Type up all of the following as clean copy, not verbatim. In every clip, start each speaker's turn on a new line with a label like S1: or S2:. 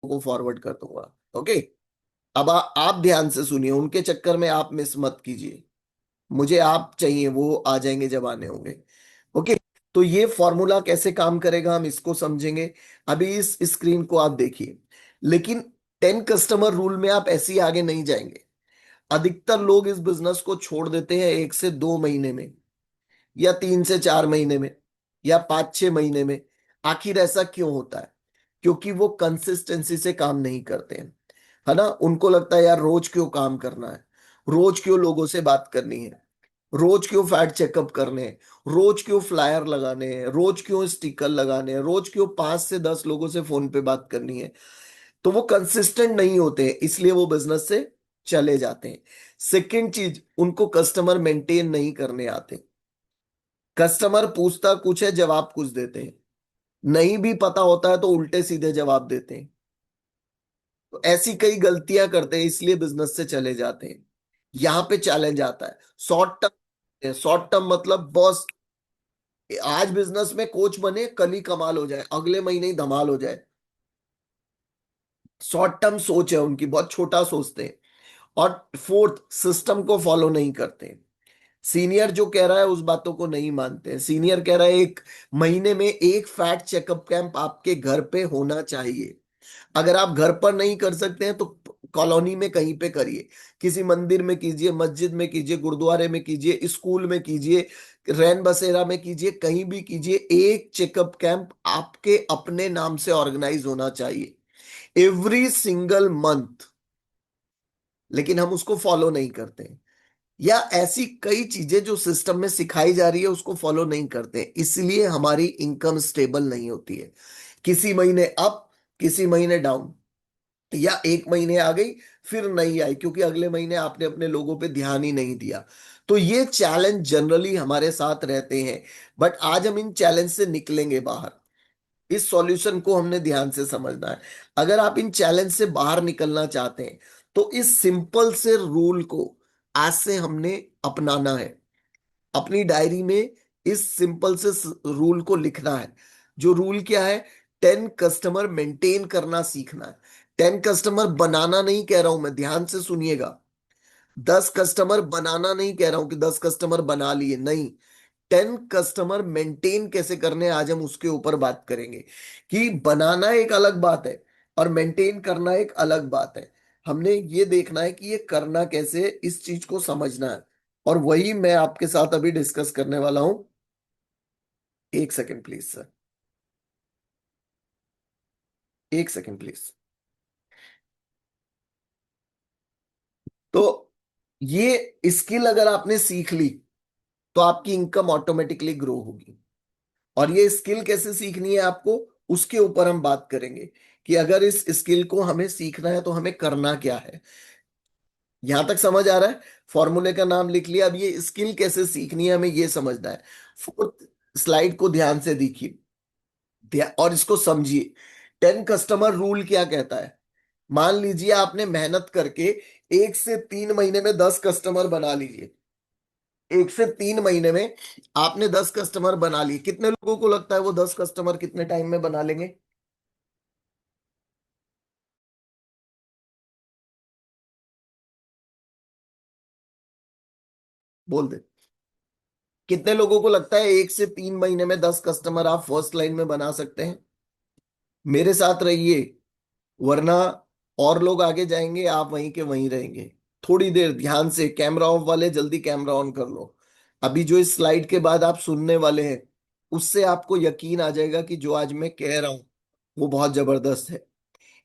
S1: को फॉरवर्ड कर दूंगा। ओके। अब आप ध्यान से सुनिए, उनके चक्कर में आप मिस मत कीजिए। मुझे आप चाहिए, वो आ जाएंगे जब आने होंगे। ओके। तो ये फॉर्मूला कैसे काम करेगा हम इसको समझेंगे। अभी इस स्क्रीन को आप देखिए। लेकिन 10 कस्टमर रूल में आप ऐसे ही आगे नहीं जाएंगे। अधिकतर लोग इस बिजनेस को छोड़ देते हैं 1 से 2 महीने में, या 3 से 4 महीने में, या 5 6 महीने में। आखिर ऐसा क्यों होता है? क्योंकि वो कंसिस्टेंसी से काम नहीं करते हैं। है ना? उनको लगता है यार रोज क्यों काम करना है, रोज क्यों लोगों से बात करनी है, रोज क्यों फैक्ट चेकअप करने हैं, रोज क्यों फ्लायर लगाने हैं, रोज क्यों स्टिकर लगाने हैं, रोज क्यों 5 से 10 लोगों से फोन पे बात करनी है। तो वो कंसिस्टेंट नहीं होते हैं, इसलिए वो बिजनेस से चले जाते हैं। सेकंड चीज, उनको कस्टमर मेंटेन नहीं करने आते। कस्टमर पूछता कुछ है, जवाब कुछ देते हैं। नहीं भी पता होता है तो उल्टे सीधे जवाब देते हैं। तो ऐसी कई गलतियां करते हैं, इसलिए बिजनेस से चले जाते हैं। यहां पे चैलेंज आता है शॉर्ट टर्म। शॉर्ट टर्म मतलब बॉस आज बिजनेस में कोच बने, कल ही कमाल हो जाए, अगले महीने ही धमाल हो जाए। शॉर्ट टर्म सोच है उनकी, बहुत छोटा सोचते हैं। और फोर्थ, सिस्टम को फॉलो नहीं करते। सीनियर जो कह रहा है उस बातों को नहीं मानते हैं। सीनियर कह रहा है 1 महीने में एक फैट चेकअप कैंप आपके घर पे होना चाहिए। अगर आप घर पर नहीं कर सकते हैं तो कॉलोनी में कहीं पे करिए। किसी मंदिर में कीजिए, मस्जिद में कीजिए, गुरुद्वारे में कीजिए, स्कूल में कीजिए, रैन बसेरा में कीजिए, कहीं भी कीजिए। एक चेकअप कैंप आपके अपने नाम से ऑर्गेनाइज होना चाहिए, एवरी सिंगल मंथ। लेकिन हम उसको फॉलो नहीं करते हैं। या ऐसी कई चीजें जो सिस्टम में सिखाई जा रही है उसको फॉलो नहीं करते, इसलिए हमारी इनकम स्टेबल नहीं होती है। किसी महीने अप, किसी महीने डाउन, या 1 महीने आ गई फिर नहीं आई क्योंकि अगले महीने आपने अपने लोगों पे ध्यान ही नहीं दिया। तो ये चैलेंज जनरली हमारे साथ रहते हैं। बट आज हम इन चैलेंज से निकलेंगे बाहर। इस सॉल्यूशन को हमने ध्यान से समझना है। अगर आप इन चैलेंज से बाहर निकलना चाहते हैं तो इस सिंपल से रूल को आज से हमने अपनाना है। अपनी डायरी में इस सिंपल से रूल को लिखना है। जो रूल क्या है? 10 कस्टमर मेंटेन करना सीखना है। 10 कस्टमर बनाना नहीं कह रहा हूं मैं, ध्यान से सुनिएगा। 10 कस्टमर बनाना नहीं कह रहा हूं कि 10 कस्टमर बना लिए, नहीं। 10 कस्टमर मेंटेन कैसे करने हैं, आज हम उसके ऊपर बात करेंगे। कि बनाना एक अलग बात है और मेंटेन करना एक अलग बात है। हमने ये देखना है कि ये करना कैसे है, इस चीज को समझना है। और वही मैं आपके साथ अभी डिस्कस करने वाला हूं। 1 second please sir, 1 second please. तो ये स्किल अगर आपने सीख ली तो आपकी इनकम ऑटोमेटिकली ग्रो होगी। और ये स्किल कैसे सीखनी है आपको, उसके ऊपर हम बात करेंगे। कि अगर इस स्किल को हमें सीखना है तो हमें करना क्या है। यहां तक समझ आ रहा है? फॉर्मूले का नाम लिख लिया, अब ये स्किल कैसे सीखनी है हमें ये समझना है। फोर्थ स्लाइड को ध्यान से देखिए, और इसको समझिए। 10 कस्टमर रूल क्या कहता है? मान लीजिए आपने मेहनत करके 1 से 3 महीने में 10 कस्टमर बना लीजिए। 1 से 3 महीने में आपने 10 कस्टमर बना लिए। कितने लोगों को लगता है वो 10 कस्टमर कितने टाइम में बना लेंगे? बोल दे। कितने लोगों को लगता है 1 से 3 महीने में 10 कस्टमर आप फर्स्ट लाइन में बना सकते हैं? मेरे साथ रहिए, वरना और लोग आगे जाएंगे, आप वहीं के वहीं रहेंगे। थोड़ी देर ध्यान से, कैमरा ऑफ वाले जल्दी कैमरा ऑन कर लो। अभी जो इस स्लाइड के बाद आप सुनने वाले हैं उससे आपको यकीन आ जाएगा कि जो आज मैं कह रहा हूं वो बहुत जबरदस्त है।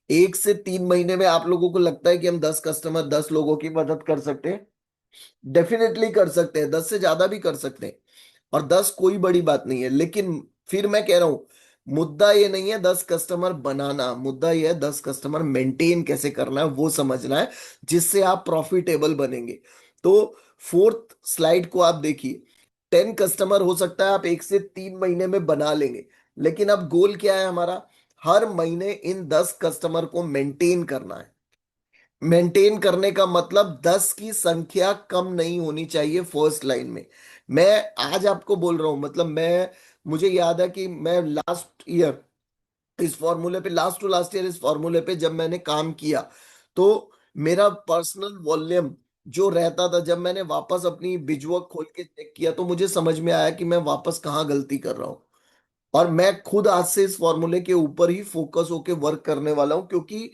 S1: 1 से 3 महीने में आप लोगों को लगता है कि हम 10 कस्टमर 10 लोगों की मदद कर सकते हैं? डेफिनेटली कर सकते हैं, 10 से ज्यादा भी कर सकते हैं। और 10 कोई बड़ी बात नहीं है। लेकिन फिर मैं कह रहा हूं, मुद्दा ये नहीं है 10 कस्टमर बनाना, मुद्दा ये है 10 कस्टमर मेंटेन कैसे करना है वो समझना है, जिससे आप प्रॉफिटेबल बनेंगे। तो फोर्थ स्लाइड को आप देखिए। 10 कस्टमर हो सकता है आप 1 से 3 महीने में बना लेंगे। लेकिन अब गोल क्या है हमारा? हर महीने इन 10 कस्टमर को मेंटेन करना है। मेंटेन करने का मतलब 10 की संख्या कम नहीं होनी चाहिए फर्स्ट लाइन में। मैं आज आपको बोल रहा हूं, मतलब मैं, मुझे याद है कि मैं लास्ट ईयर इस फॉर्मूले पे, लास्ट टू लास्ट ईयर इस फॉर्मूले पे जब मैंने काम किया, तो मेरा पर्सनल वॉल्यूम जो रहता था, जब मैंने वापस अपनी बिजवर्क खोल के चेक किया तो मुझे समझ में आया कि मैं वापस कहाँ गलती कर रहा हूँ। और मैं खुद आज से इस फॉर्मूले के ऊपर ही फोकस होके वर्क करने वाला हूँ, क्योंकि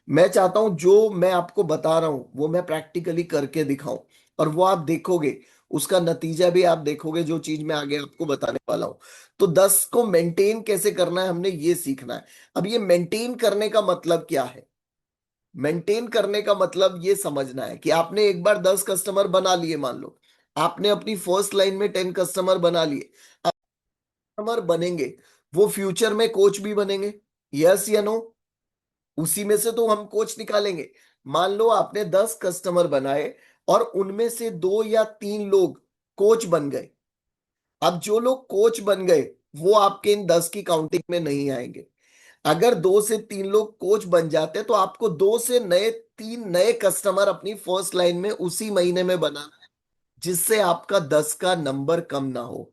S1: मैं चाहता हूं जो मैं आपको बता रहा हूं वो मैं प्रैक्टिकली करके दिखाऊं। और वो आप देखोगे, उसका नतीजा भी आप देखोगे, जो चीज मैं आगे आपको बताने वाला हूं। तो 10 को मेंटेन कैसे करना है हमने ये सीखना है। अब ये मेंटेन करने का मतलब क्या है? मेंटेन करने का मतलब ये समझना है कि आपने एक बार 10 कस्टमर बना लिए, मान लो आपने अपनी फर्स्ट लाइन में 10 कस्टमर बना लिए। अब कस्टमर बनेंगे, वो फ्यूचर में कोच भी बनेंगे, यस या नो? उसी में से तो हम कोच निकालेंगे। मान लो आपने 10 कस्टमर बनाए और उनमें से 2 या 3 लोग कोच बन गए। अब जो लोग कोच बन गए वो आपके इन 10 की काउंटिंग में नहीं आएंगे। अगर 2 से 3 लोग कोच बन जाते तो आपको 2 से 3 नए कस्टमर अपनी फर्स्ट लाइन में उसी महीने में बनाना है, जिससे आपका 10 का नंबर कम ना हो,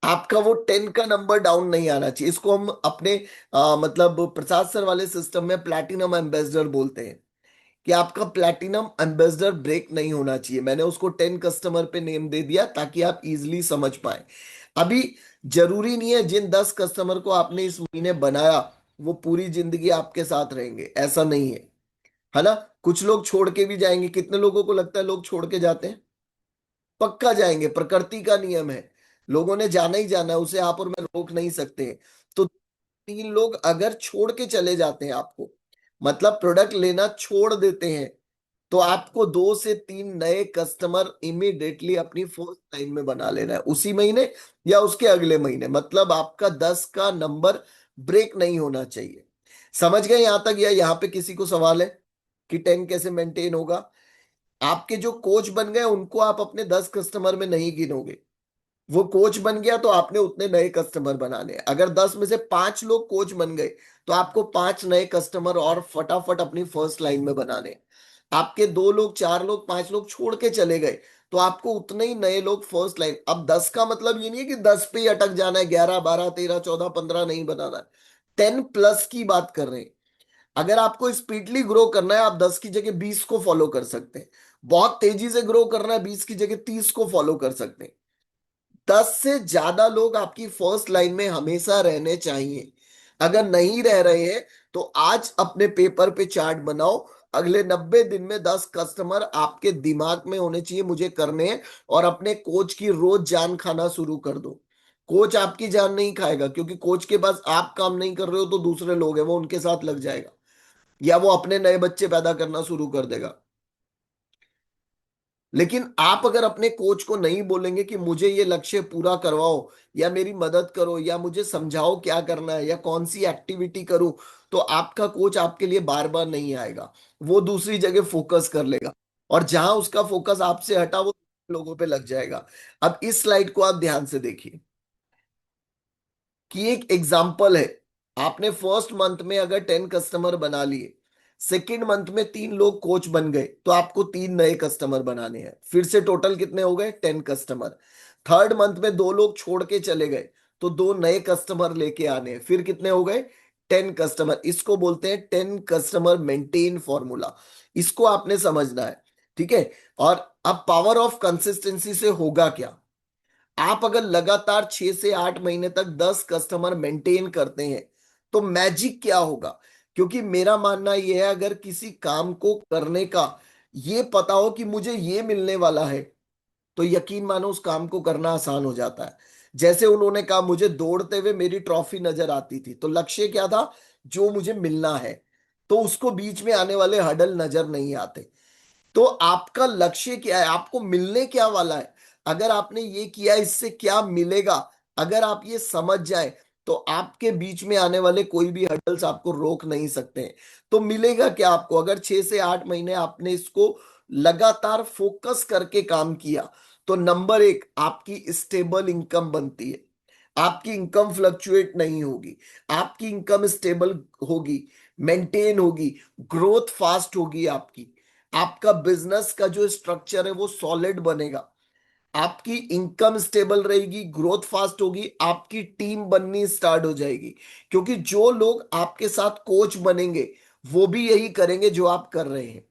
S1: आपका वो 10 का नंबर डाउन नहीं आना चाहिए। इसको हम अपने मतलब प्रसाद सर वाले सिस्टम में प्लैटिनम एम्बेसडर बोलते हैं, कि आपका प्लैटिनम एम्बेसडर ब्रेक नहीं होना चाहिए। मैंने उसको 10 कस्टमर पे नेम दे दिया ताकि आप इजीली समझ पाए। अभी जरूरी नहीं है जिन 10 कस्टमर को आपने इस महीने बनाया वो पूरी जिंदगी आपके साथ रहेंगे, ऐसा नहीं है ना? कुछ लोग छोड़ के भी जाएंगे। कितने लोगों को लगता है लोग छोड़ के जाते हैं? पक्का जाएंगे, प्रकृति का नियम है, लोगों ने जाना ही जाना है, उसे आप और मैं रोक नहीं सकते हैं। तो 3 लोग अगर छोड़ के चले जाते हैं आपको, मतलब प्रोडक्ट लेना छोड़ देते हैं, तो आपको 2 से 3 नए कस्टमर इमीडिएटली अपनी फर्स्ट लाइन में बना लेना है, उसी महीने या उसके अगले महीने। मतलब आपका 10 का नंबर ब्रेक नहीं होना चाहिए। समझ गए यहां तक? या यहां पे किसी को सवाल है कि 10 कैसे मेंटेन होगा? आपके जो कोच बन गए उनको आप अपने 10 कस्टमर में नहीं गिनोगे। वो कोच बन गया तो आपने उतने नए कस्टमर बनाने हैं। अगर 10 में से 5 लोग कोच बन गए तो आपको 5 नए कस्टमर और फटाफट अपनी फर्स्ट लाइन में बनाने हैं। आपके 2 लोग, 4 लोग, 5 लोग छोड़ के चले गए तो आपको उतने ही नए लोग फर्स्ट लाइन। अब 10 का मतलब ये नहीं है कि 10 पे ही अटक जाना है, 11, 12, 13, 14, 15 नहीं बनाना है। 10 प्लस की बात कर रहे हैं। अगर आपको स्पीडली ग्रो करना है आप 10 की जगह 20 को फॉलो कर सकते हैं। बहुत तेजी से ग्रो करना है, 20 की जगह 30 को फॉलो कर सकते हैं। 10 से ज्यादा लोग आपकी फर्स्ट लाइन में हमेशा रहने चाहिए। अगर नहीं रह रहे हैं तो आज अपने पेपर पे चार्ट बनाओ, अगले 90 दिन में 10 कस्टमर आपके दिमाग में होने चाहिए, मुझे करने हैं। और अपने कोच की रोज जान खाना शुरू कर दो। कोच आपकी जान नहीं खाएगा, क्योंकि कोच के पास आप काम नहीं कर रहे हो तो दूसरे लोग हैं वो उनके साथ लग जाएगा, या वो अपने नए बच्चे पैदा करना शुरू कर देगा। लेकिन आप अगर अपने कोच को नहीं बोलेंगे कि मुझे ये लक्ष्य पूरा करवाओ, या मेरी मदद करो, या मुझे समझाओ क्या करना है, या कौन सी एक्टिविटी करूं, तो आपका कोच आपके लिए बार बार नहीं आएगा। वो दूसरी जगह फोकस कर लेगा, और जहां उसका फोकस आपसे हटा वो लोगों पे लग जाएगा। अब इस स्लाइड को आप ध्यान से देखिए कि एक एग्जाम्पल है। आपने फर्स्ट मंथ में अगर 10 कस्टमर बना लिए, सेकेंड मंथ में 3 लोग कोच बन गए, तो आपको 3 नए कस्टमर बनाने हैं। फिर से टोटल कितने हो गए? 10 कस्टमर। थर्ड मंथ में 2 लोग छोड़ के चले गए तो 2 नए कस्टमर लेके आने हैं, फिर कितने हो गए? 10 कस्टमर। इसको बोलते हैं 10 कस्टमर मेंटेन फॉर्मूला। इसको आपने समझना है, ठीक है? और अब पावर ऑफ कंसिस्टेंसी से होगा क्या? आप अगर लगातार 6 से 8 महीने तक 10 कस्टमर मेंटेन करते हैं तो मैजिक क्या होगा? क्योंकि मेरा मानना यह है, अगर किसी काम को करने का ये पता हो कि मुझे ये मिलने वाला है, तो यकीन मानो उस काम को करना आसान हो जाता है। जैसे उन्होंने कहा मुझे दौड़ते हुए मेरी ट्रॉफी नजर आती थी, तो लक्ष्य क्या था? जो मुझे मिलना है। तो उसको बीच में आने वाले हडल नजर नहीं आते। तो आपका लक्ष्य क्या है? आपको मिलने क्या वाला है? अगर आपने ये किया इससे क्या मिलेगा, अगर आप ये समझ जाए तो आपके बीच में आने वाले कोई भी हडल्स आपको रोक नहीं सकते हैं। तो मिलेगा क्या आपको? अगर 6 से 8 महीने आपने इसको लगातार फोकस करके काम किया, तो नंबर एक, आपकी स्टेबल इनकम बनती है। आपकी इनकम फ्लक्चुएट नहीं होगी, आपकी इनकम स्टेबल होगी, मेंटेन होगी, ग्रोथ फास्ट होगी आपकी। आपका बिजनेस का जो स्ट्रक्चर है वो सॉलिड बनेगा। आपकी इनकम स्टेबल रहेगी, ग्रोथ फास्ट होगी, आपकी टीम बननी स्टार्ट हो जाएगी। क्योंकि जो लोग आपके साथ कोच बनेंगे वो भी यही करेंगे जो आप कर रहे हैं।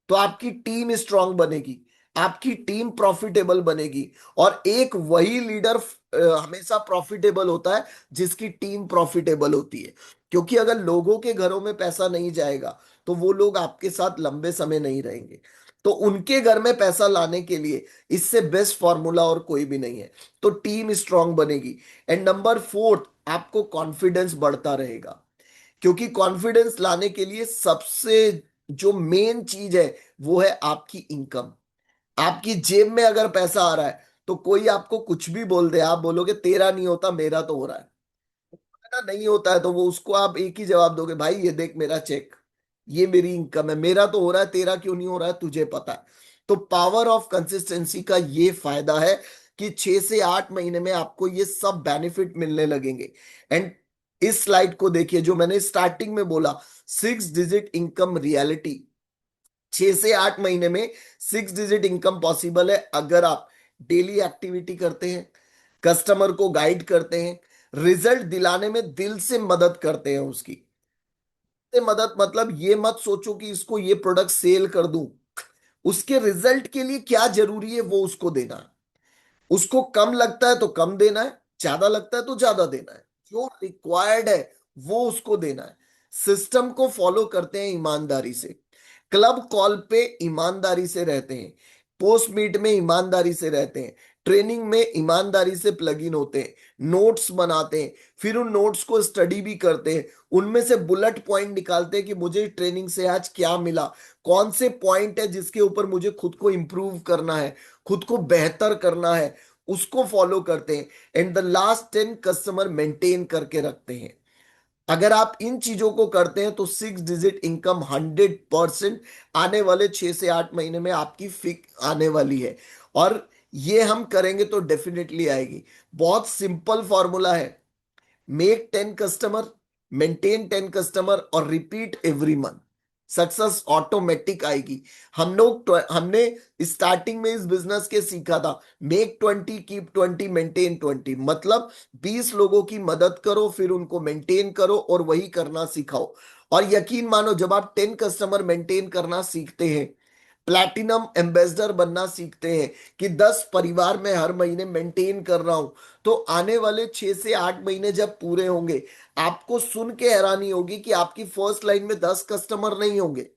S1: तो आपकी टीम स्ट्रांग बनेगी, आपकी टीम प्रॉफिटेबल बनेगी। और एक वही लीडर हमेशा प्रॉफिटेबल होता है जिसकी टीम प्रॉफिटेबल होती है। क्योंकि अगर लोगों के घरों में पैसा नहीं जाएगा तो वो लोग आपके साथ लंबे समय नहीं रहेंगे। तो उनके घर में पैसा लाने के लिए इससे बेस्ट फॉर्मूला और कोई भी नहीं है। तो टीम स्ट्रांग बनेगी। एंड नंबर फोर्थ, आपको कॉन्फिडेंस बढ़ता रहेगा। क्योंकि कॉन्फिडेंस लाने के लिए सबसे जो मेन चीज है वो है आपकी इनकम। आपकी जेब में अगर पैसा आ रहा है तो कोई आपको कुछ भी बोल दे, आप बोलोगे तेरा नहीं होता मेरा तो हो रहा है। ना नहीं होता है तो वो उसको आप एक ही जवाब दोगे, भाई ये देख मेरा चेक, ये मेरी इनकम है, मेरा तो हो रहा है, तेरा क्यों नहीं हो रहा है तुझे पता है। तो पावर ऑफ कंसिस्टेंसी का ये फायदा है कि 6 से 8 महीने में आपको ये सब बेनिफिट मिलने लगेंगे। एंड इस स्लाइड को देखिए जो मैंने स्टार्टिंग में बोला, 6 डिजिट इनकम रियलिटी। 6 से 8 महीने में 6 डिजिट इनकम पॉसिबल है अगर आप डेली एक्टिविटी करते हैं, कस्टमर को गाइड करते हैं, रिजल्ट दिलाने में दिल से मदद करते हैं उसकी। से मदद मतलब ये मत सोचो कि इसको ये प्रोडक्ट सेल कर दूं, उसके रिजल्ट के लिए क्या जरूरी है वो उसको देना है। उसको कम लगता है तो कम देना है, ज्यादा लगता है तो ज्यादा देना है, जो रिक्वायर्ड है वो उसको देना है। सिस्टम को फॉलो करते हैं ईमानदारी से, क्लब कॉल पे ईमानदारी से रहते हैं, पोस्ट मीट में ईमानदारी से रहते हैं, ट्रेनिंग में ईमानदारी से प्लग इन होते हैं, नोट्स बनाते हैं, फिर उन नोट्स को स्टडी भी करते हैं, उनमें से बुलेट पॉइंट निकालते हैं कि मुझे ट्रेनिंग से आज क्या मिला, कौन से पॉइंट है जिसके ऊपर मुझे खुद को इंप्रूव करना है, खुद को बेहतर करना है, उसको फॉलो करते हैं। And the last 10 customer maintain करके रखते हैं। अगर आप इन चीजों को करते हैं तो 6 डिजिट इनकम 100% आने वाले 6 से 8 महीने में आपकी फिक आने वाली है। और ये हम करेंगे तो डेफिनेटली आएगी। बहुत सिंपल फॉर्मूला है, मेक 10 कस्टमर, मेंटेन 10 कस्टमर और repeat every month, success automatic आएगी। हमने स्टार्टिंग में इस बिजनेस के सीखा था, मेक 20 कीप 20 मेंटेन 20। मतलब 20 लोगों की मदद करो, फिर उनको मेंटेन करो और वही करना सिखाओ। और यकीन मानो जब आप 10 कस्टमर मेंटेन करना सीखते हैं, प्लैटिनम एम्बेसडर बनना सीखते हैं कि 10 परिवार में हर महीने मेंटेन कर रहा हूं, तो आने वाले 6 से 8 महीने जब पूरे होंगे आपको सुन के हैरानी होगी कि आपकी फर्स्ट लाइन में 10 कस्टमर नहीं होंगे।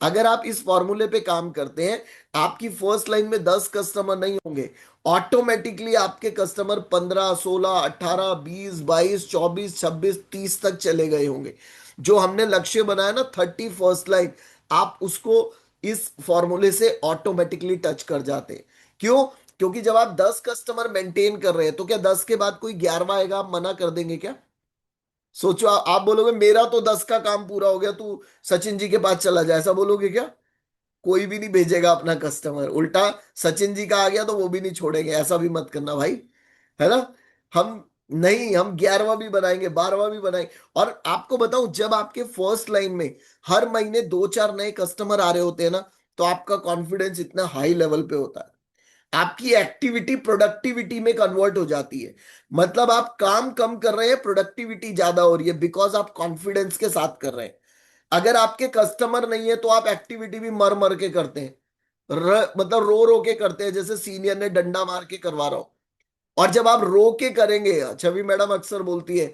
S1: अगर आप इस फॉर्मूले पे काम करते हैं, आपकी फर्स्ट लाइन में 10 कस्टमर नहीं होंगे, ऑटोमेटिकली आपके कस्टमर 15, 16, 18, 20, 22, 24, 26, 30 तक चले गए होंगे। जो हमने लक्ष्य बनाया ना 30 फर्स्ट लाइन, आप उसको इस फॉर्मूले से ऑटोमेटिकली टच कर जाते हैं। क्यों? क्योंकि जब आप 10 कस्टमर मेंटेन कर रहे हैं तो क्या 10 के बाद कोई 11वां आएगा आप मना कर देंगे क्या? सोचो, आप बोलोगे मेरा तो 10 का काम पूरा हो गया, तू सचिन जी के पास चला जाए, ऐसा बोलोगे क्या? कोई भी नहीं भेजेगा अपना कस्टमर, उल्टा सचिन जी का आ गया तो वो भी नहीं छोड़ेंगे। ऐसा भी मत करना भाई, है ना? हम नहीं, हम 11वां भी बनाएंगे, 12वां भी बनाएंगे। और आपको बताऊं, जब आपके फर्स्ट लाइन में हर महीने 2-4 नए कस्टमर आ रहे होते हैं ना, तो आपका कॉन्फिडेंस इतना हाई लेवल पे होता है, आपकी एक्टिविटी प्रोडक्टिविटी में कन्वर्ट हो जाती है। मतलब आप काम कम कर रहे हैं, प्रोडक्टिविटी ज्यादा हो रही है, बिकॉज आप कॉन्फिडेंस के साथ कर रहे हैं। अगर आपके कस्टमर नहीं है तो आप एक्टिविटी भी मर मर के करते हैं, मतलब रो रो के करते हैं, जैसे सीनियर ने डंडा मार के करवा रहा हो। और जब आप रो के करेंगे, छवि मैडम अक्सर बोलती है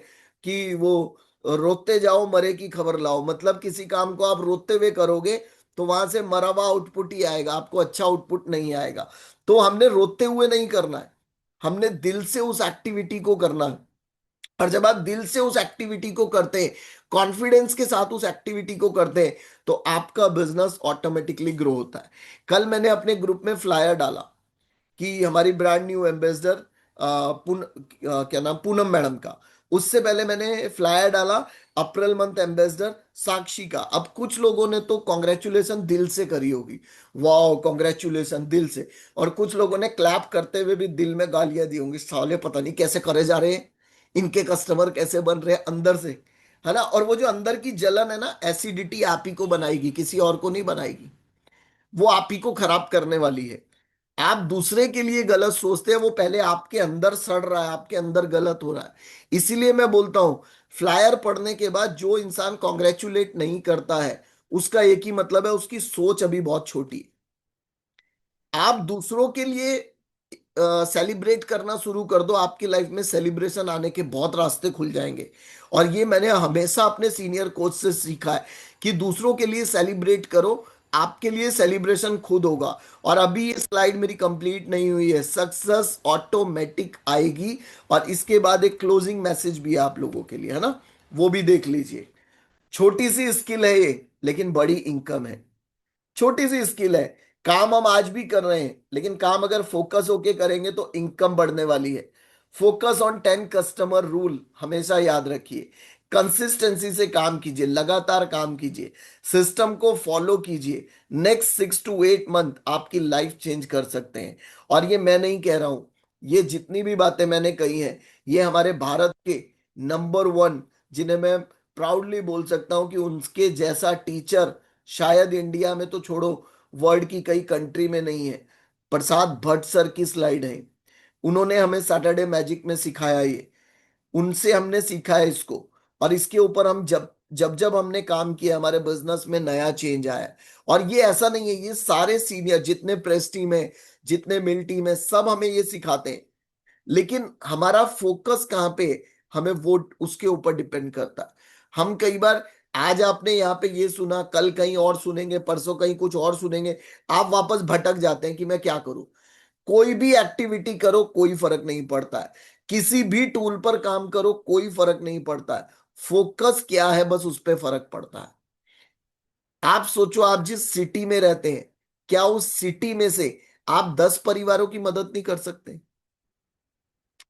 S1: कि वो रोते जाओ मरे की खबर लाओ, मतलब किसी काम को आप रोते हुए करोगे तो वहां से मरा हुआ आउटपुट ही आएगा, आपको अच्छा आउटपुट नहीं आएगा। तो हमने रोते हुए नहीं करना है, हमने दिल से उस एक्टिविटी को करना है। और जब आप दिल से उस एक्टिविटी को करते हैं, कॉन्फिडेंस के साथ उस एक्टिविटी को करते हैं, तो आपका बिजनेस ऑटोमेटिकली ग्रो होता है। कल मैंने अपने ग्रुप में फ्लायर डाला कि हमारी ब्रांड न्यू एम्बेसडर क्या नाम, पूनम मैडम का। उससे पहले मैंने फ्लायर डाला अप्रैल मंथ एम्बेसडर साक्षी का। अब कुछ लोगों ने तो कॉन्ग्रेचुलेशन दिल से करी होगी, वाह कॉन्ग्रेचुलेशन दिल से। और कुछ लोगों ने क्लैप करते हुए भी दिल में गालियां दी होंगी, साले पता नहीं कैसे करे जा रहे हैं, इनके कस्टमर कैसे बन रहे हैं अंदर से, है ना? और वो जो अंदर की जलन है ना, एसिडिटी आप ही को बनाएगी, किसी और को नहीं बनाएगी, वो आप ही को खराब करने वाली है। आप दूसरे के लिए गलत सोचते हैं, वो पहले आपके अंदर सड़ रहा है, आपके अंदर गलत हो रहा है। इसीलिए मैं बोलता हूं, फ्लायर पढ़ने के बाद जो इंसान कॉन्ग्रेचुलेट नहीं करता है, उसका एक ही मतलब है, उसकी सोच अभी बहुत छोटी है। आप दूसरों के लिए सेलिब्रेट करना शुरू कर दो, आपकी लाइफ में सेलिब्रेशन आने के बहुत रास्ते खुल जाएंगे। और ये मैंने हमेशा अपने सीनियर कोच से सीखा है कि दूसरों के लिए सेलिब्रेट करो, आपके लिए सेलिब्रेशन खुद होगा। और अभी ये स्लाइड मेरी कंप्लीट नहीं हुई है, सक्सेस ऑटोमेटिक आएगी। और इसके बाद एक क्लोजिंग मैसेज भी है आप लोगों के लिए, है ना, वो भी देख लीजिए। छोटी सी स्किल है ये, लेकिन बड़ी इनकम है। छोटी सी स्किल है, काम हम आज भी कर रहे हैं, लेकिन काम अगर फोकस होके करेंगे तो इनकम बढ़ने वाली है। फोकस ऑन 10 कस्टमर रूल हमेशा याद रखिए। कंसिस्टेंसी से काम कीजिए, लगातार काम कीजिए, सिस्टम को फॉलो कीजिए। नेक्स्ट 6 to 8 मंथ आपकी लाइफ चेंज कर सकते हैं। और ये मैं नहीं कह रहा हूं, ये जितनी भी बातें मैंने कही हैं, ये हमारे भारत के नंबर 1, जिन्हें मैं प्राउडली बोल सकता हूं कि उनके जैसा टीचर शायद इंडिया में तो छोड़ो, वर्ल्ड की कई कंट्री में नहीं है। प्रसाद भट्ट सर की स्लाइड है। उन्होंने हमें सैटरडे मैजिक में सिखाया ये, उनसे हमने सीखा है इसको। और इसके ऊपर हम जब जब जब हमने काम किया, हमारे बिजनेस में नया चेंज आया। और ये ऐसा नहीं है, ये सारे सीनियर जितने प्रेस टीम है, जितने मिल टीम है, सब हमें ये सिखाते हैं। लेकिन हमारा फोकस कहाँ पे है, हमें वो उसके ऊपर डिपेंड करता है। हम कई बार, आज आपने यहाँ पे ये सुना, कल कहीं और सुनेंगे, परसों कहीं कुछ और सुनेंगे, आप वापस भटक जाते हैं कि मैं क्या करूं। कोई भी एक्टिविटी करो कोई फर्क नहीं पड़ता है, किसी भी टूल पर काम करो कोई फर्क नहीं पड़ता है, फोकस क्या है बस उस पर फर्क पड़ता है। आप सोचो, आप जिस सिटी में रहते हैं, क्या उस सिटी में से आप 10 परिवारों की मदद नहीं कर सकते?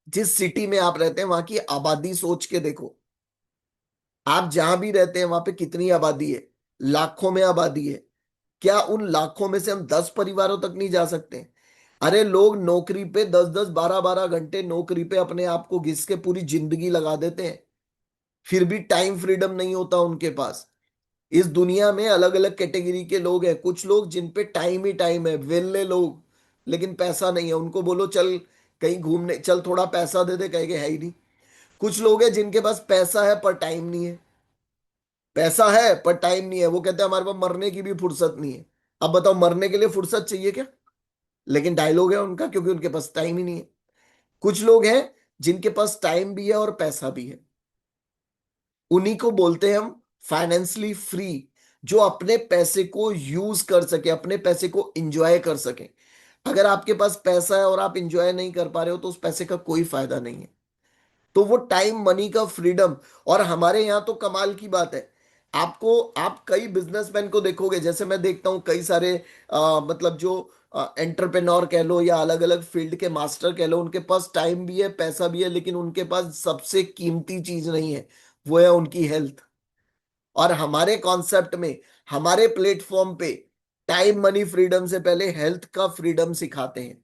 S1: जिस सिटी में आप रहते हैं वहां की आबादी सोच के देखो। आप जहां भी रहते हैं वहां पे कितनी आबादी है? लाखों में आबादी है। क्या उन लाखों में से हम 10 परिवारों तक नहीं जा सकते? अरे लोग नौकरी पे 10-10 12-12 घंटे नौकरी पे अपने आप को घिस के पूरी जिंदगी लगा देते हैं, फिर भी टाइम फ्रीडम नहीं होता उनके पास। इस दुनिया में अलग अलग कैटेगरी के लोग हैं। कुछ लोग जिन पे टाइम ही टाइम है, वेले लोग, लेकिन पैसा नहीं है, उनको बोलो चल कहीं घूमने चल, थोड़ा पैसा दे दे, कहेंगे है ही नहीं। कुछ लोग हैं जिनके पास पैसा है पर टाइम नहीं है, पैसा है पर टाइम नहीं है, वो कहते हैं हमारे पास मरने की भी फुर्सत नहीं है। अब बताओ, मरने के लिए फुर्सत चाहिए क्या? लेकिन डायलॉग है उनका, क्योंकि उनके पास टाइम ही नहीं है। कुछ लोग हैं जिनके पास टाइम भी है और पैसा भी है, उन्हीं को बोलते हैं हम फाइनेंशियली फ्री, जो अपने पैसे को यूज कर सके, अपने पैसे को इंजॉय कर सके। अगर आपके पास पैसा है और आप इंजॉय नहीं कर पा रहे हो तो उस पैसे का कोई फायदा नहीं है। तो वो टाइम मनी का फ्रीडम। और हमारे यहाँ तो कमाल की बात है, आपको, आप कई बिजनेसमैन को देखोगे, जैसे मैं देखता हूँ कई सारे मतलब जो एंटरप्रेन्योर कह लो या अलग अलग फील्ड के मास्टर कह लो, उनके पास टाइम भी है पैसा भी है, लेकिन उनके पास सबसे कीमती चीज नहीं है, वो है उनकी हेल्थ। और हमारे कॉन्सेप्ट में, हमारे प्लेटफॉर्म पे, टाइम मनी फ्रीडम से पहले हेल्थ का फ्रीडम सिखाते हैं।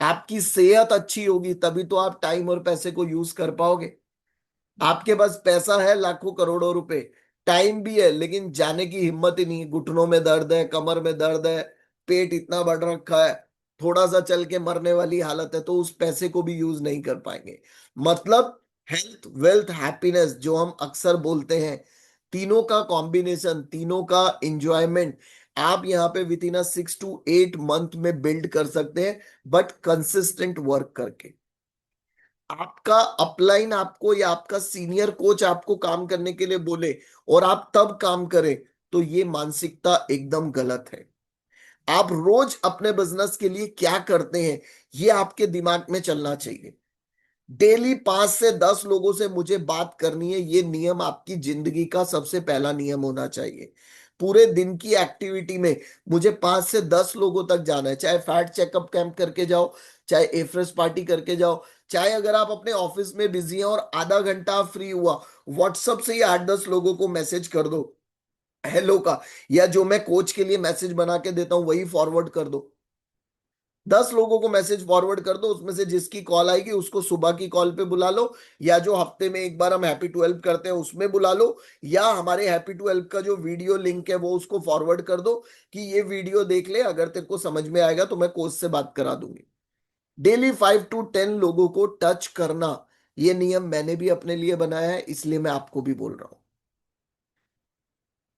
S1: आपकी सेहत अच्छी होगी तभी तो आप टाइम और पैसे को यूज कर पाओगे। आपके पास पैसा है लाखों करोड़ों रुपए, टाइम भी है, लेकिन जाने की हिम्मत ही नहीं, घुटनों में दर्द है, कमर में दर्द है, पेट इतना बढ़ रखा है, थोड़ा सा चल के मरने वाली हालत है, तो उस पैसे को भी यूज नहीं कर पाएंगे। मतलब हेल्थ वेल्थ हैप्पीनेस जो हम अक्सर बोलते हैं, तीनों का कॉम्बिनेशन, तीनों का इंजॉयमेंट आप यहाँ पे विद इन 6 to 8 मंथ में बिल्ड कर सकते हैं, बट कंसिस्टेंट वर्क करके। आपका अपलाइन आपको या आपका सीनियर कोच आपको काम करने के लिए बोले और आप तब काम करें, तो ये मानसिकता एकदम गलत है। आप रोज अपने बिजनेस के लिए क्या करते हैं, ये आपके दिमाग में चलना चाहिए। डेली 5 से 10 लोगों से मुझे बात करनी है, ये नियम आपकी जिंदगी का सबसे पहला नियम होना चाहिए। पूरे दिन की एक्टिविटी में मुझे 5 से 10 लोगों तक जाना है, चाहे फैट चेकअप कैंप करके जाओ, चाहे एफ्रेस पार्टी करके जाओ, चाहे अगर आप अपने ऑफिस में बिजी हैं और आधा घंटा आप फ्री हुआ, व्हाट्सएप से ही 8-10 लोगों को मैसेज कर दो हेलो का, या जो मैं कोच के लिए मैसेज बना के देता हूं वही फॉरवर्ड कर दो। 10 लोगों को मैसेज फॉरवर्ड कर दो, उसमें से जिसकी कॉल आएगी उसको सुबह की कॉल पे बुला लो, या जो हफ्ते में एक बार हम हैप्पी टू हेल्प करते हैं उसमें बुला लो, या हमारे हैप्पी टू हेल्प का जो वीडियो लिंक है वो उसको फॉरवर्ड कर दो कि ये वीडियो देख ले, अगर तेरे को समझ में आएगा तो मैं कोच से बात करा दूंगी। डेली 5 to 10 लोगों को टच करना, ये नियम मैंने भी अपने लिए बनाया है, इसलिए मैं आपको भी बोल रहा हूं।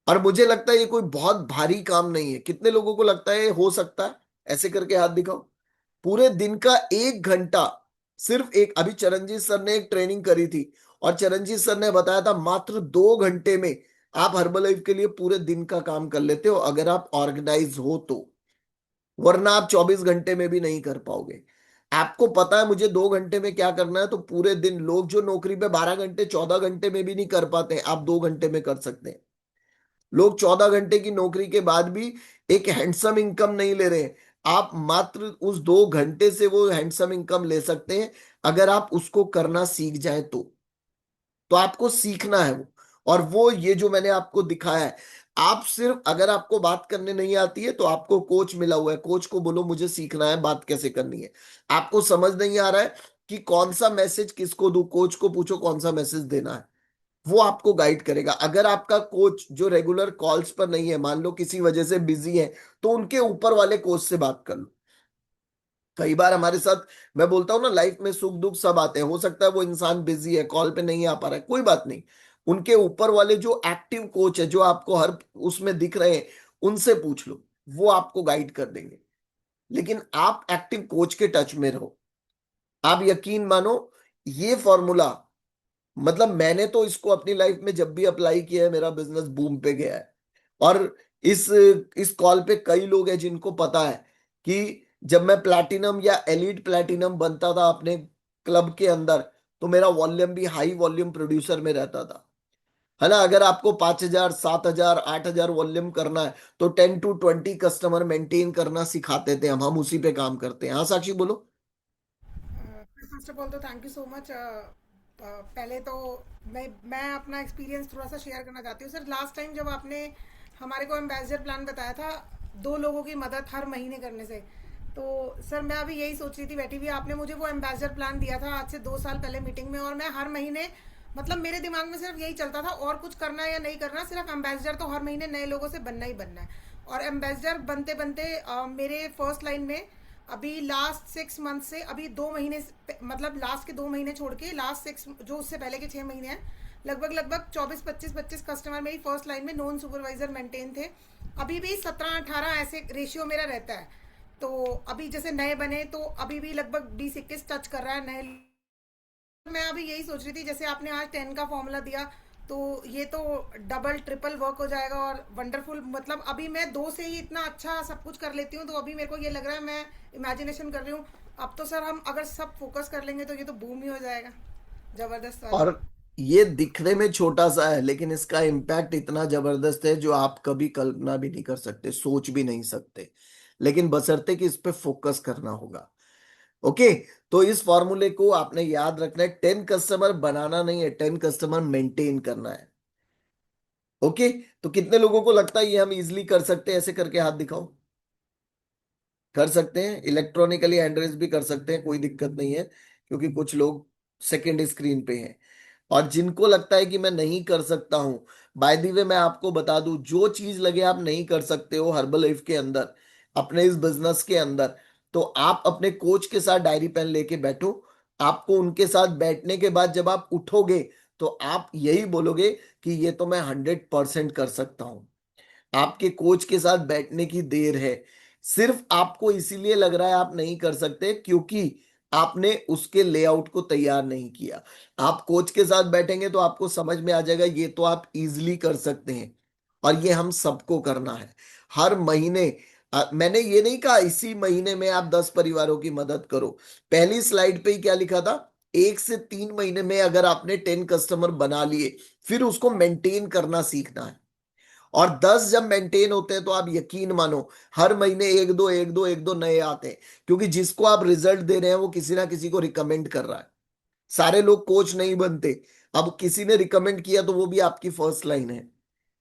S1: और मुझे लगता है ये कोई बहुत भारी काम नहीं है। कितने लोगों को लगता है ये हो सकता है? ऐसे करके हाथ दिखाओ। पूरे दिन का 1 घंटा, सिर्फ एक, अभी चरणजीत सर ने एक ट्रेनिंग करी थी और चरणजीत सर ने बताया था मात्र 2 घंटे में आप हर्बलाइफ के लिए पूरे दिन का काम कर लेते हो, अगर आप ऑर्गेनाइज हो तो। वरना आप 24 घंटे में भी नहीं कर पाओगे। आपको पता है मुझे 2 घंटे में क्या करना है, तो पूरे दिन, लोग जो नौकरी पे 12 घंटे 14 घंटे में भी नहीं कर पाते, आप 2 घंटे में कर सकते हैं। लोग 14 घंटे की नौकरी के बाद भी एक हैंडसम इनकम नहीं ले रहे हैं। आप मात्र उस 2 घंटे से वो हैंडसम इनकम ले सकते हैं, अगर आप उसको करना सीख जाए तो आपको सीखना है वो। और वो ये जो मैंने आपको दिखाया है, आप सिर्फ, अगर आपको बात करने नहीं आती है तो आपको कोच मिला हुआ है, कोच को बोलो मुझे सीखना है बात कैसे करनी है। आपको समझ नहीं आ रहा है कि कौन सा मैसेज किसको दूं, कोच को पूछो कौन सा मैसेज देना है, वो आपको गाइड करेगा। अगर आपका कोच जो रेगुलर कॉल्स पर नहीं है, मान लो किसी वजह से बिजी है, तो उनके ऊपर वाले कोच से बात कर लो। कई बार हमारे साथ, मैं बोलता हूं ना, लाइफ में सुख दुख सब आते हैं, हो सकता है वो इंसान बिजी है, कॉल पे नहीं आ पा रहा है, कोई बात नहीं। उनके ऊपर वाले जो एक्टिव कोच है, जो आपको हर उसमें दिख रहे हैं, उनसे पूछ लो, वो आपको गाइड कर देंगे। लेकिन आप एक्टिव कोच के टच में रहो। आप यकीन मानो, ये फॉर्मूला, मतलब मैंने तो इसको अपनी लाइफ में जब भी अप्लाई किया है, मेरा बिजनेस बूम पे गया है। और इस इस कॉल पे कई लोग हैं जिनको पता है कि जब मैं प्लैटिनम या एलीट प्लैटिनम बनता था अपने क्लब के अंदर, तो मेरा वॉल्यूम भी हाई वॉल्यूम प्रोड्यूसर में रहता था, है ना। अगर आपको 5,000 7,000 8,000 वॉल्यूम करना है तो 10 to 20 कस्टमर मेंटेन करना सिखाते थे हम उसी पे काम करते हैं। हाँ साक्षी बोलो।
S2: फर्स्ट ऑफ ऑल तो थैंक यू सो मच। पहले तो मैं अपना एक्सपीरियंस थोड़ा सा शेयर करना चाहती हूँ सर। लास्ट टाइम जब आपने हमारे को एम्बेसडर प्लान बताया था 2 लोगों की मदद हर महीने करने से, तो सर मैं अभी यही सोच रही थी बैठी हुई, आपने मुझे वो एम्बेसडर प्लान दिया था आज से 2 साल पहले मीटिंग में, और मैं हर महीने, मतलब मेरे दिमाग में सिर्फ यही चलता था और कुछ करना है या नहीं करना, सिर्फ एम्बेसडर तो हर महीने नए लोगों से बनना ही बनना है। और एम्बेसडर बनते बनते मेरे फर्स्ट लाइन में अभी लास्ट 6 मंथ से, अभी 2 महीने, मतलब लास्ट के 2 महीने छोड़ के लास्ट 6, जो उससे पहले के 6 महीने हैं, लगभग लगभग 24 25 25 कस्टमर मेरी फर्स्ट लाइन में नॉन सुपरवाइजर मेंटेन थे। अभी भी 17 18 ऐसे रेशियो मेरा रहता है। तो अभी जैसे नए बने तो अभी भी लगभग 20 21 टच कर रहा है नए। मैं अभी यही सोच रही थी, जैसे आपने आज 10 का फॉर्मूला दिया, तो ये तो डबल ट्रिपल वर्क हो जाएगा और वंडरफुल। मतलब अभी मैं 2 से ही इतना अच्छा सब कुछ कर लेती हूँ, तो अभी मेरे को ये लग रहा है, मैं इमेजिनेशन कर रही हूँ, अब तो सर हम अगर सब फोकस कर लेंगे तो ये तो बूम ही हो जाएगा, जबरदस्त वाला।
S1: और ये दिखने में छोटा सा है, लेकिन इसका इम्पैक्ट इतना जबरदस्त है जो आप कभी कल्पना भी नहीं कर सकते, सोच भी नहीं सकते। लेकिन बशर्ते कि इस पे फोकस करना होगा। ओके। तो इस फॉर्मूले को आपने याद रखना है, 10 कस्टमर बनाना नहीं है, 10 कस्टमर मेंटेन करना है। ओके। तो कितने लोगों को लगता है ये हम इजिली कर सकते हैं? ऐसे करके हाथ दिखाओ। कर सकते हैं, इलेक्ट्रॉनिकली हैंड रेज भी कर सकते हैं, कोई दिक्कत नहीं है, क्योंकि कुछ लोग सेकेंड स्क्रीन पे हैं। और जिनको लगता है कि मैं नहीं कर सकता हूं, बाय द वे मैं आपको बता दूं, जो चीज लगे आप नहीं कर सकते हो हर्बल लाइफ के अंदर, अपने इस बिजनेस के अंदर, तो आप अपने कोच के साथ डायरी पेन लेके बैठो। आपको उनके साथ बैठने के बाद जब आप उठोगे, तो आप यही बोलोगे कि ये तो मैं 100% कर सकता हूं। आपके कोच के साथ बैठने की देर है। सिर्फ आपको इसीलिए लग रहा है आप नहीं कर सकते क्योंकि आपने उसके लेआउट को तैयार नहीं किया। आप कोच के साथ बैठेंगे तो आपको समझ में आ जाएगा ये तो आप इजीली कर सकते हैं। और ये हम सबको करना है हर महीने। मैंने ये नहीं कहा इसी महीने में आप 10 परिवारों की मदद करो। पहली स्लाइड पे ही क्या लिखा था? 1 से 3 महीने में अगर आपने 10 कस्टमर बना लिए, फिर उसको मेंटेन करना सीखना है। और 10 जब मेंटेन होते हैं तो आप यकीन मानो, हर महीने एक दो एक दो एक दो नए आते हैं, क्योंकि जिसको आप रिजल्ट दे रहे हैं वो किसी ना किसी को रिकमेंड कर रहा है। सारे लोग कोच नहीं बनते। अब किसी ने रिकमेंड किया तो वो भी आपकी फर्स्ट लाइन है।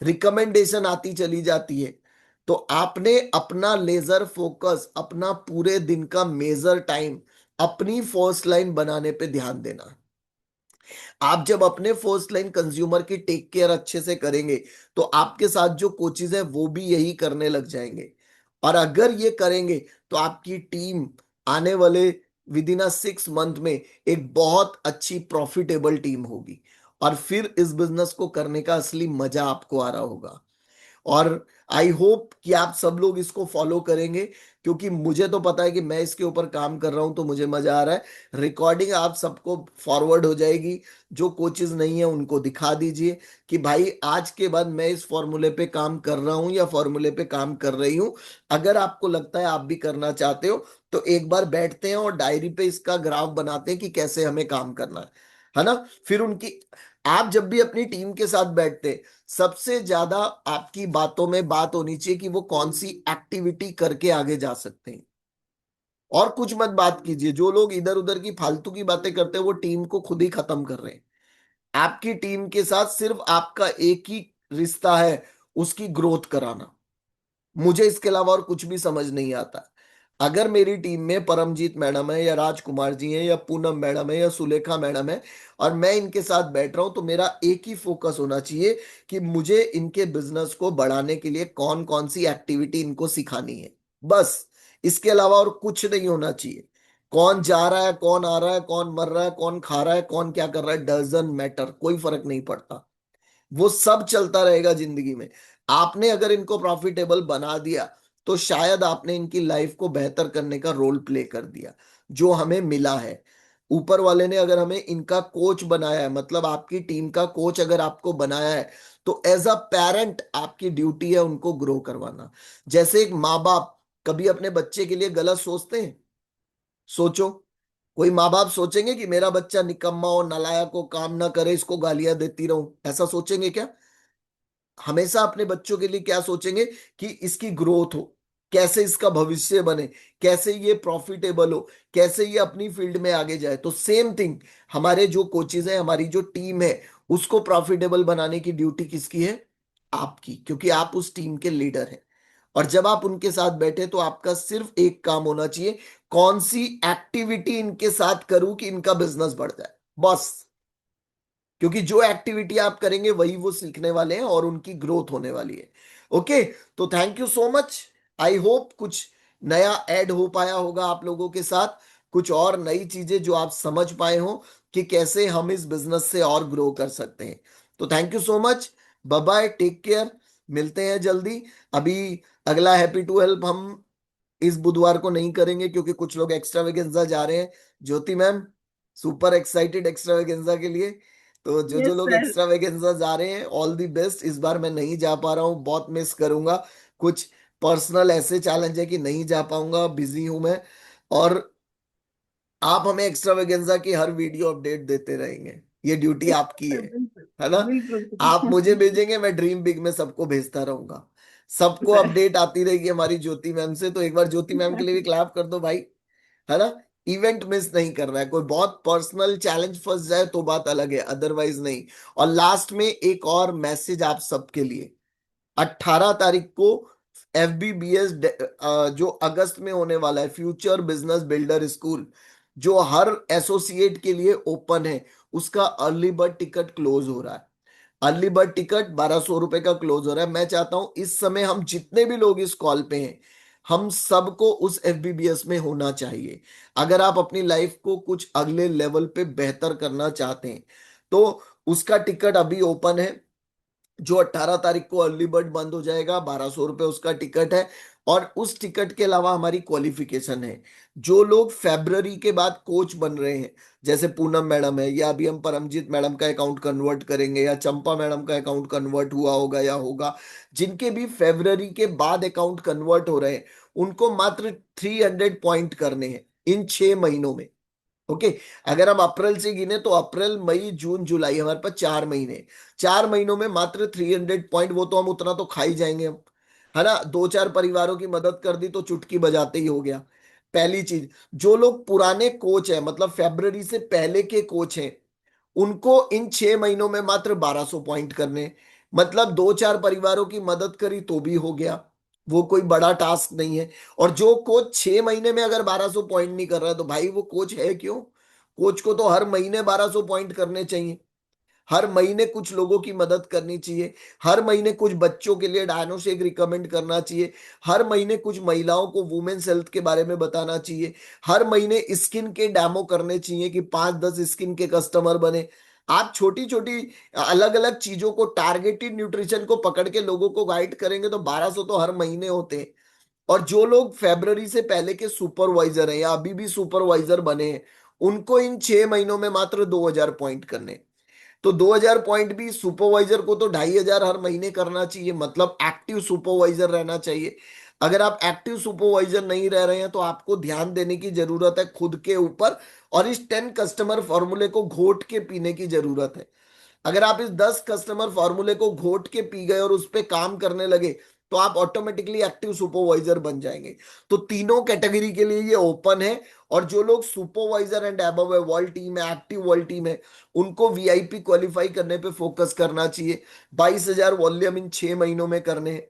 S1: रिकमेंडेशन आती चली जाती है। तो आपने अपना लेजर फोकस, अपना पूरे दिन का मेजर टाइम अपनी फर्स्ट लाइन बनाने पे ध्यान देना। आप जब अपने फर्स्ट लाइन कंज्यूमर की टेक केयर अच्छे से करेंगे, तो आपके साथ जो कोचेज है वो भी यही करने लग जाएंगे। और अगर ये करेंगे तो आपकी टीम आने वाले विद इन 6 मंथ में एक बहुत अच्छी प्रॉफिटेबल टीम होगी। और फिर इस बिजनेस को करने का असली मजा आपको आ रहा होगा। और आई होप कि आप सब लोग इसको फॉलो करेंगे, क्योंकि मुझे तो पता है कि मैं इसके ऊपर काम कर रहा हूं तो मुझे मजा आ रहा है। रिकॉर्डिंग आप सबको फॉरवर्ड हो जाएगी। जो कोचेस नहीं है उनको दिखा दीजिए कि भाई आज के बाद मैं इस फॉर्मूले पे काम कर रहा हूं या फॉर्मूले पे काम कर रही हूं। अगर आपको लगता है आप भी करना चाहते हो, तो एक बार बैठते हैं और डायरी पे इसका ग्राफ बनाते हैं कि कैसे हमें काम करना है ना। फिर उनकी, आप जब भी अपनी टीम के साथ बैठते हैं, सबसे ज्यादा आपकी बातों में बात होनी चाहिए कि वो कौन सी एक्टिविटी करके आगे जा सकते हैं। और कुछ मत बात कीजिए। जो लोग इधर उधर की फालतू की बातें करते हैं वो टीम को खुद ही खत्म कर रहे हैं। आपकी टीम के साथ सिर्फ आपका एक ही रिश्ता है, उसकी ग्रोथ कराना। मुझे इसके अलावा और कुछ भी समझ नहीं आता। अगर मेरी टीम में परमजीत मैडम है या राजकुमार जी हैं या पूनम मैडम है या सुलेखा मैडम है, और मैं इनके साथ बैठ रहा हूं, तो मेरा एक ही फोकस होना चाहिए कि मुझे इनके बिजनेस को बढ़ाने के लिए कौन कौन सी एक्टिविटी इनको सिखानी है। बस। इसके अलावा और कुछ नहीं होना चाहिए। कौन जा रहा है, कौन आ रहा है, कौन मर रहा है, कौन खा रहा है, कौन क्या कर रहा है, डजंट मैटर, कोई फर्क नहीं पड़ता। वो सब चलता रहेगा जिंदगी में। आपने अगर इनको प्रॉफिटेबल बना दिया, तो शायद आपने इनकी लाइफ को बेहतर करने का रोल प्ले कर दिया जो हमें मिला है। ऊपर वाले ने अगर हमें इनका कोच बनाया है, मतलब आपकी टीम का कोच अगर आपको बनाया है, तो एज अ पेरेंट आपकी ड्यूटी है उनको ग्रो करवाना। जैसे एक माँ बाप कभी अपने बच्चे के लिए गलत सोचते हैं? सोचो। कोई माँ बाप सोचेंगे कि मेरा बच्चा निकम्मा और नालायक हो, काम ना करे, इसको गालियां देती रहूं, ऐसा सोचेंगे क्या? हमेशा अपने बच्चों के लिए क्या सोचेंगे कि इसकी ग्रोथ हो, कैसे इसका भविष्य बने, कैसे ये प्रॉफिटेबल हो, कैसे ये अपनी फील्ड में आगे जाए। तो सेम थिंग, हमारे जो कोचेज हैं, हमारी जो टीम है, उसको प्रॉफिटेबल बनाने की ड्यूटी किसकी है? आपकी, क्योंकि आप उस टीम के लीडर हैं। और जब आप उनके साथ बैठे तो आपका सिर्फ एक काम होना चाहिए, कौन सी एक्टिविटी इनके साथ करूं कि इनका बिजनेस बढ़ जाए, बस। क्योंकि जो एक्टिविटी आप करेंगे वही वो सीखने वाले हैं और उनकी ग्रोथ होने वाली है। ओके। तो thank you so much. I hope कुछ नया ऐड हो पाया होगा आप लोगों के साथ, कुछ और नई चीजें जो आप समझ पाए हो कि कैसे हम इस बिजनेस से और ग्रो कर सकते हैं। तो thank you so much. Bye bye, take care. मिलते हैं जल्दी। अभी अगला हैप्पी टू हेल्प हम इस बुधवार को नहीं करेंगे, क्योंकि कुछ लोग एक्स्ट्रावेगेंजा जा रहे हैं। ज्योति मैम, सुपर एक्साइटेड एक्स्ट्रावेगेंजा के लिए। तो जो जो
S3: यस
S1: लोग
S3: सर।
S1: एक्स्ट्रावेगेंजा जा रहे हैं, ऑल दी बेस्ट। इस बार मैं नहीं जा पा रहा हूँ, बहुत मिस करूंगा। कुछ पर्सनल ऐसे चैलेंज है कि नहीं जा पाऊंगा, बिजी हूं मैं। और आप हमें एक्स्ट्रावेगेंजा की हर वीडियो अपडेट देते रहेंगे, ये ड्यूटी आपकी
S3: सर बिल्कुल।
S1: है ना।
S3: बिल्कुल
S1: आप मुझे
S3: सर।
S1: भेजेंगे, मैं ड्रीम बिग में सबको भेजता रहूंगा। सबको
S3: सर
S1: अपडेट आती रहेगी हमारी ज्योति मैम से। तो एक बार ज्योति मैम के लिए भी क्लैप कर दो भाई, है ना। इवेंट मिस नहीं करना है। कोई बहुत पर्सनल चैलेंज फंस जाए तो बात अलग है, अदरवाइज नहीं। और लास्ट में एक और मैसेज आप सबके लिए। 18 तारीख को FBBS जो अगस्त में होने वाला है, फ्यूचर बिजनेस बिल्डर स्कूल, जो हर एसोसिएट के लिए ओपन है, उसका अर्ली बर्ड टिकट क्लोज हो रहा है। अर्ली बर्ड टिकट 1200 रुपए का क्लोज हो रहा है। मैं चाहता हूं इस समय हम जितने भी लोग इस कॉल पे हैं, हम सबको उस FBBS में होना चाहिए। अगर आप अपनी लाइफ को कुछ अगले लेवल पे बेहतर करना चाहते हैं, तो उसका टिकट अभी ओपन है। जो 18 तारीख को अर्ली बर्ड बंद हो जाएगा, 1200 रुपये उसका टिकट है। और उस टिकट के अलावा हमारी क्वालिफिकेशन है। जो लोग फेब्रवरी के बाद कोच बन रहे हैं, जैसे पूनम मैडम है, या अभी हम परमजीत मैडम का अकाउंट कन्वर्ट करेंगे, या चंपा मैडम का अकाउंट कन्वर्ट हुआ होगा या होगा, जिनके भी फेब्रवरी के बाद अकाउंट कन्वर्ट हो रहे हैं, उनको मात्र 300 पॉइंट करने हैं इन 6 महीनों में। ओके। अगर हम अप्रैल से गिने तो अप्रैल मई जून जुलाई, हमारे पास 4 महीने। 4 महीनों में मात्र 300 पॉइंट, वो तो हम उतना तो खा ही जाएंगे हम, है ना। दो चार परिवारों की मदद कर दी तो चुटकी बजाते ही हो गया। पहली चीज, जो लोग पुराने कोच हैं, मतलब फेब्रवरी से पहले के कोच हैं, उनको इन 6 महीनों में मात्र 1200 पॉइंट करने। मतलब दो चार परिवारों की मदद करी तो भी हो गया। वो कोई बड़ा टास्क नहीं है। और जो कोच 6 महीने में अगर 1200 पॉइंट नहीं कर रहा है तो भाई वो कोच है क्यों? कोच को तो हर महीने 1200 पॉइंट करने चाहिए, हर महीने कुछ लोगों की मदद करनी चाहिए, हर महीने कुछ बच्चों के लिए डायनोशेक रिकमेंड करना चाहिए, हर महीने कुछ महिलाओं को वुमेन्स हेल्थ के बारे में बताना चाहिए, हर महीने स्किन के डेमो करने चाहिए कि 5-10 स्किन के कस्टमर बने। आप छोटी छोटी अलग अलग चीजों को, टारगेटेड न्यूट्रिशन को पकड़ के लोगों को गाइड करेंगे तो 1200 तो हर महीने होते हैं। और जो लोग फेब्रवरी से पहले के सुपरवाइजर हैं या अभी भी सुपरवाइजर बने हैं, उनको इन 6 महीनों में मात्र 2000 पॉइंट करने। तो 2000 पॉइंट भी सुपरवाइजर को तो 2500 हर महीने करना चाहिए, मतलब एक्टिव सुपरवाइजर रहना चाहिए। अगर आप एक्टिव सुपरवाइजर नहीं रह रहे हैं तो आपको ध्यान देने की जरूरत है खुद के ऊपर, और इस 10 कस्टमर फॉर्मूले को घोट के पीने की जरूरत है। अगर आप इस 10 कस्टमर फॉर्मूले को घोट के पी गए और उस पर काम करने लगे तो आप ऑटोमेटिकली एक्टिव सुपरवाइजर बन जाएंगे। तो तीनों कैटेगरी के लिए ये ओपन है। और जो लोग सुपरवाइजर एंड अबव है, वर्ल्ड टीम है, एक्टिव वर्ल्ड टीम है, उनको वीआईपी क्वालिफाई करने पे फोकस करना चाहिए। 22,000 वॉल्यूम इन 6 महीनों में करने हैं।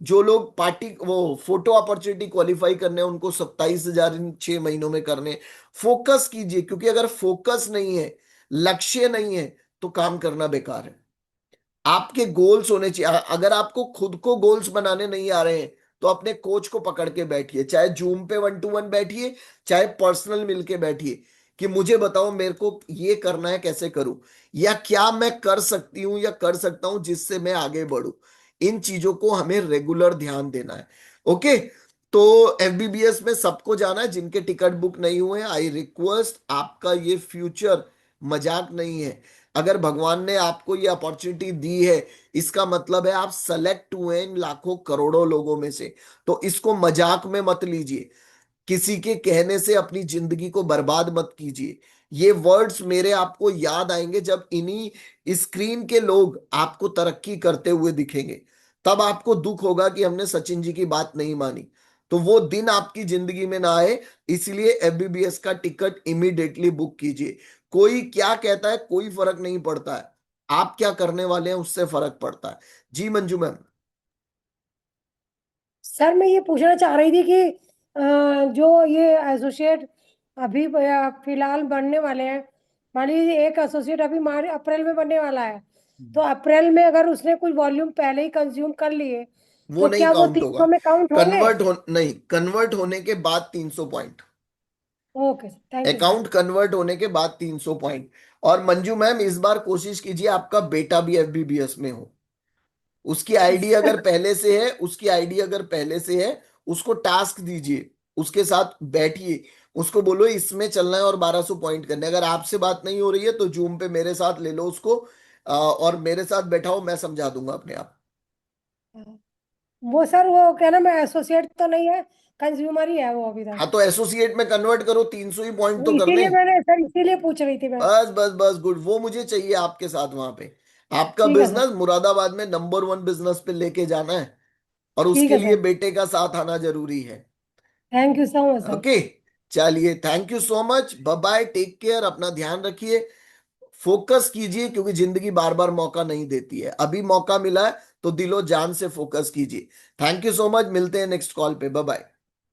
S1: जो लोग पार्टी वो फोटो अपॉर्चुनिटी क्वालिफाई करने हैं उनको 27,000 इन 6 महीनों में करने हैं। फोकस कीजिए, क्योंकि अगर फोकस नहीं है, लक्ष्य नहीं है, तो काम करना बेकार है। आपके गोल्स होने चाहिए। अगर आपको खुद को गोल्स बनाने नहीं आ रहे हैं तो अपने कोच को पकड़ के बैठिए, चाहे जूम पे 1-to-1 बैठिए, चाहे पर्सनल मिलके बैठिए, कि मुझे बताओ मेरे को ये करना है, कैसे करूं, या क्या मैं कर सकती हूँ या कर सकता हूं जिससे मैं आगे बढ़ूं। इन चीजों को हमें रेगुलर ध्यान देना है। ओके। तो एफबीबीएस में सबको जाना है, जिनके टिकट बुक नहीं हुए, आई रिक्वेस्ट, आपका ये फ्यूचर मजाक नहीं है। अगर भगवान ने आपको ये अपॉर्चुनिटी दी है, इसका मतलब है आप सेलेक्ट हुए हैं इन लाखों करोड़ों लोगों में से। तो इसको मजाक में मत लीजिए, किसी के कहने से अपनी जिंदगी को बर्बाद मत कीजिए। ये वर्ड्स मेरे आपको याद आएंगे जब इन्हीं स्क्रीन के लोग आपको तरक्की करते हुए दिखेंगे। तब आपको दुख होगा कि हमने सचिन जी की बात नहीं मानी। तो वो दिन आपकी जिंदगी में ना आए, इसलिए एफबीबीएस का टिकट इमीडिएटली बुक कीजिए। कोई क्या कहता है कोई फर्क नहीं पड़ता है, आप क्या करने वाले हैं उससे फर्क पड़ता है। जी मंजू मैम।
S3: सर मैं ये पूछना चाह रही थी कि जो ये एसोसिएट अभी फिलहाल बनने वाले हैं, मान लीजिए एक एसोसिएट अभी मार्च अप्रैल में बनने वाला है, तो अप्रैल में अगर उसने कुछ वॉल्यूम पहले ही कंज्यूम कर लिए
S1: वो
S3: तो
S1: नहीं
S3: क्या वो
S1: काउंट होगा।
S3: 300 में काउंट होंगे?
S1: नहीं, कन्वर्ट होने के बाद 300 point.
S3: Okay sir, thank you sir.
S1: Account convert होने के बाद 300 पॉइंट। और मंजू मैम इस बार कोशिश कीजिए आपका बेटा भी एफबीबीएस में हो। उसकी आईडी अगर पहले से है, उसकी आईडी अगर पहले से है, उसको टास्क दीजिए, उसके साथ बैठिए, उसको बोलो इसमें चलना है और 1200 पॉइंट करने हैं। अगर आपसे बात नहीं हो रही है तो जूम पे मेरे साथ ले लो उसको, और मेरे साथ बैठाओ, मैं समझा दूंगा अपने आप।
S3: वो सर वो क्या नाम है, एसोसिएट तो नहीं है, कंज्यूमर ही है वो अभी तक।
S1: हाँ तो एसोसिएट में कन्वर्ट करो, 300 ही पॉइंट तो करने।
S3: इसीलिए मैंने सर, इसीलिए पूछ रही थी मैं।
S1: बस बस बस, गुड, वो मुझे चाहिए आपके साथ वहां पे। आपका
S3: ठीक है सर।
S1: बिजनेस मुरादाबाद में नंबर 1 बिजनेस पे लेके जाना है, और
S3: ठीक
S1: उसके
S3: है
S1: लिए
S3: सर।
S1: बेटे का साथ आना जरूरी है।
S3: Thank you so much sir.
S1: Okay. चलिए, thank you so much, bye bye, take care, अपना ध्यान रखिए। फोकस कीजिए, क्योंकि जिंदगी बार बार मौका नहीं देती है, अभी मौका मिला है तो दिलो जान से फोकस कीजिए। थैंक यू सो मच, मिलते हैं नेक्स्ट कॉल पे, बाय बाय।